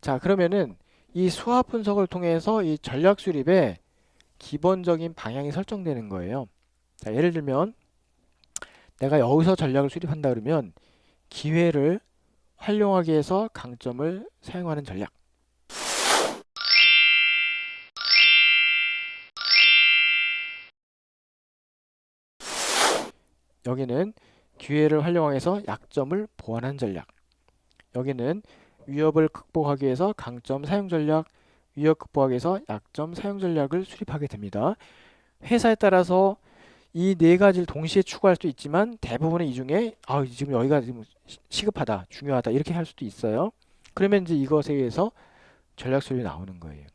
자, 그러면은 이 수학 분석을 통해서 이 전략 수립의 기본적인 방향이 설정되는 거예요. 자, 예를 들면 내가 여기서 전략을 수립한다 그러면 기회를 활용하기 위해서 강점을 사용하는 전략. 여기는 기회를 활용하기 위해서 약점을 보완하는 전략. 여기는 위협을 극복하기 위해서 강점 사용 전략, 위협 극복하기 위해서 약점 사용 전략을 수립하게 됩니다. 회사에 따라서 이 네 가지를 동시에 추구할 수도 있지만 대부분의 이 중에 지금 여기가 지금 시급하다, 중요하다 이렇게 할 수도 있어요. 그러면 이제 이것에 의해서 전략 수립이 나오는 거예요.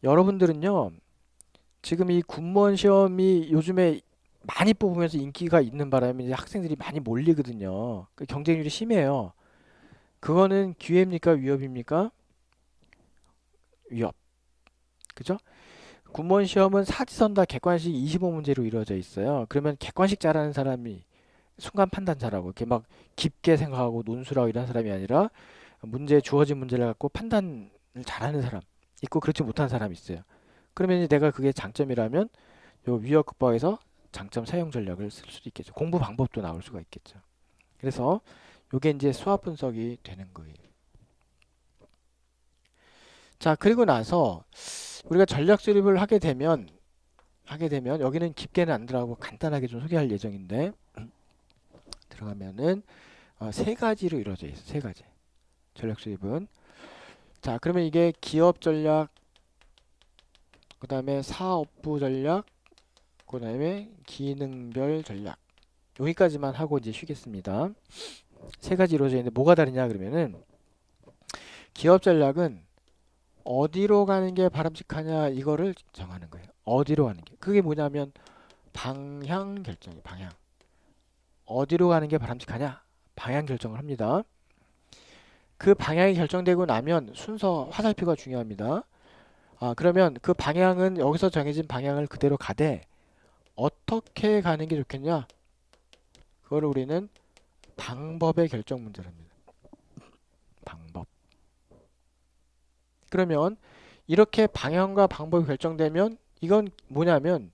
여러분들은요, 지금 이 군무원 시험이 요즘에 많이 뽑으면서 인기가 있는 바람에 이제 학생들이 많이 몰리거든요. 그 경쟁률이 심해요. 그거는 기회입니까? 위협입니까? 위협. 그죠? 군무원 시험은 사지선 다 객관식 25문제로 이루어져 있어요. 그러면 객관식 잘하는 사람이 순간 판단 잘하고 이렇게 막 깊게 생각하고 논술하고 이런 사람이 아니라 주어진 문제를 갖고 판단을 잘하는 사람 있고 그렇지 못한 사람이 있어요. 그러면 이제 내가 그게 장점이라면 요 위협 극복에서 장점 사용 전략을 쓸 수도 있겠죠. 공부 방법도 나올 수가 있겠죠. 그래서 요게 이제 수학 분석이 되는 거예요. 자, 그리고 나서 우리가 전략 수립을 하게 되면 여기는 깊게는 안 들어가고 간단하게 좀 소개할 예정인데 들어가면은 세 가지로 이루어져 있어요. 세 가지. 전략 수립은. 자, 그러면 이게 기업 전략, 그다음에 사업부 전략, 그다음에 기능별 전략. 여기까지만 하고 이제 쉬겠습니다. 세 가지 이루어져 있는데 뭐가 다르냐 그러면은 기업 전략은 어디로 가는 게 바람직하냐 이거를 정하는 거예요. 어디로 가는 게. 그게 뭐냐면 방향 결정이 방향. 어디로 가는 게 바람직하냐? 방향 결정을 합니다. 그 방향이 결정되고 나면 순서 화살표가 중요합니다. 그러면 그 방향은 여기서 정해진 방향을 그대로 가되 어떻게 가는 게 좋겠냐? 그거를 우리는 방법의 결정 문제를 합니다. 방법. 그러면 이렇게 방향과 방법이 결정되면 이건 뭐냐면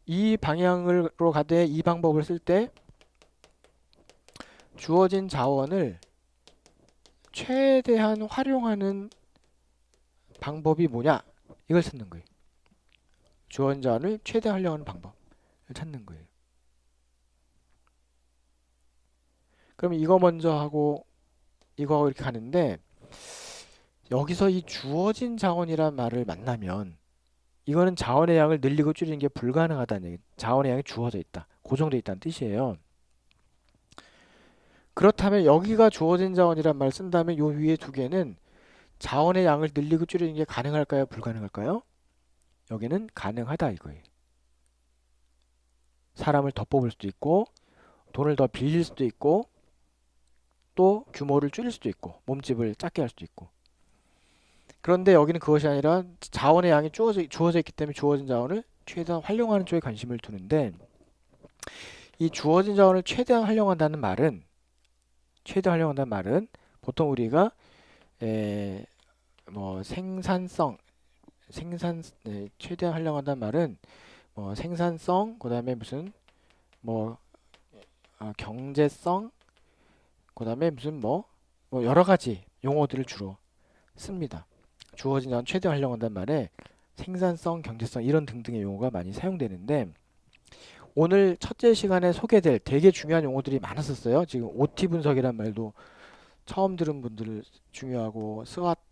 이 방향으로 가되 이 방법을 쓸 때 주어진 자원을 최대한 활용하는 방법이 뭐냐? 이걸 찾는 거예요. 주어진 자원을 최대한 활용하는 방법을 찾는 거예요. 그럼 이거 먼저 하고 이거 하고 이렇게 가는데 여기서 이 주어진 자원이란 말을 만나면 이거는 자원의 양을 늘리고 줄이는 게 불가능하다는 얘기. 자원의 양이 주어져 있다. 고정돼 있다는 뜻이에요. 그렇다면 여기가 주어진 자원이란 말을 쓴다면 요 위에 두 개는 자원의 양을 늘리고 줄이는 게 가능할까요? 불가능할까요? 여기는 가능하다 이거예요. 사람을 더 뽑을 수도 있고 돈을 더 빌릴 수도 있고 또 규모를 줄일 수도 있고 몸집을 작게 할 수도 있고 그런데 여기는 그것이 아니라 자원의 양이 주어져 있기 때문에 주어진 자원을 최대한 활용하는 쪽에 관심을 두는데 이 주어진 자원을 최대한 활용한다는 말은 보통 우리가 뭐 최대한 활용한다는 말은 뭐 생산성 그다음에 무슨 뭐 경제성 그다음에 무슨 뭐 여러 가지 용어들을 주로 씁니다. 주어진 자원 최대한 활용한다는 말에 생산성, 경제성 이런 등등의 용어가 많이 사용되는데 오늘 첫째 시간에 소개될 되게 중요한 용어들이 많았었어요. 지금 OT 분석이란 말도 처음 들은 분들 중요하고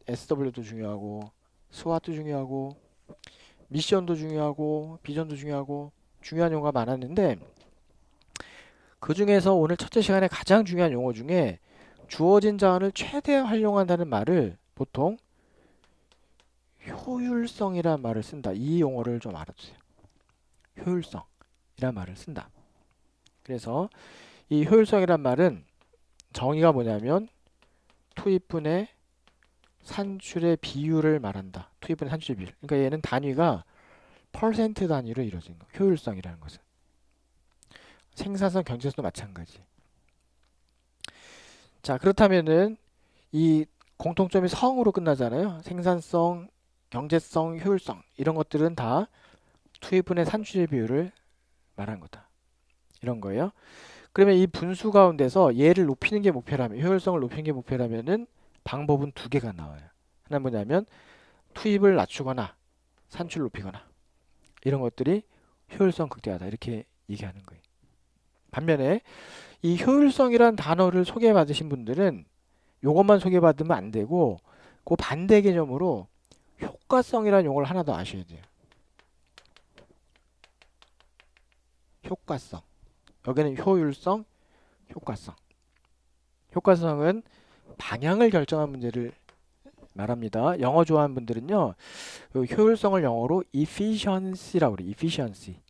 SW도 중요하고 스왓도 중요하고 미션도 중요하고 비전도 중요하고 중요한 용어가 많았는데 그 중에서 오늘 첫째 시간에 가장 중요한 용어 중에 주어진 자원을 최대한 활용한다는 말을 보통 효율성이란 말을 쓴다. 이 용어를 좀 알아두세요. 효율성이란 말을 쓴다. 그래서 이 효율성이란 말은 정의가 뭐냐면 투입분의 산출의 비율을 말한다. 투입분의 산출의 비율. 그러니까 얘는 단위가 퍼센트 단위로 이루어진 거. 효율성이라는 것은. 생산성, 경제성도 마찬가지. 자, 그렇다면은 이 공통점이 성으로 끝나잖아요. 생산성, 경제성, 효율성 이런 것들은 다 투입분의 산출의 비율을 말한 거다. 이런 거예요. 그러면 이 분수 가운데서 얘를 높이는 게 목표라면, 효율성을 높이는 게 목표라면은 방법은 두 개가 나와요. 하나 뭐냐면 투입을 낮추거나 산출을 높이거나 이런 것들이 효율성 극대화다. 이렇게 얘기하는 거예요. 반면에 이 효율성이란 단어를 소개받으신 분들은 요것만 소개받으면 안 되고 그 반대 개념으로 효과성이라는 용어를 하나 더 아셔야 돼요. 효과성. 여기는 효율성, 효과성. 효과성은 방향을 결정한 문제를 말합니다. 영어 좋아하는 분들은요, 요 효율성을 영어로 efficiency라고 그래요. efficiency.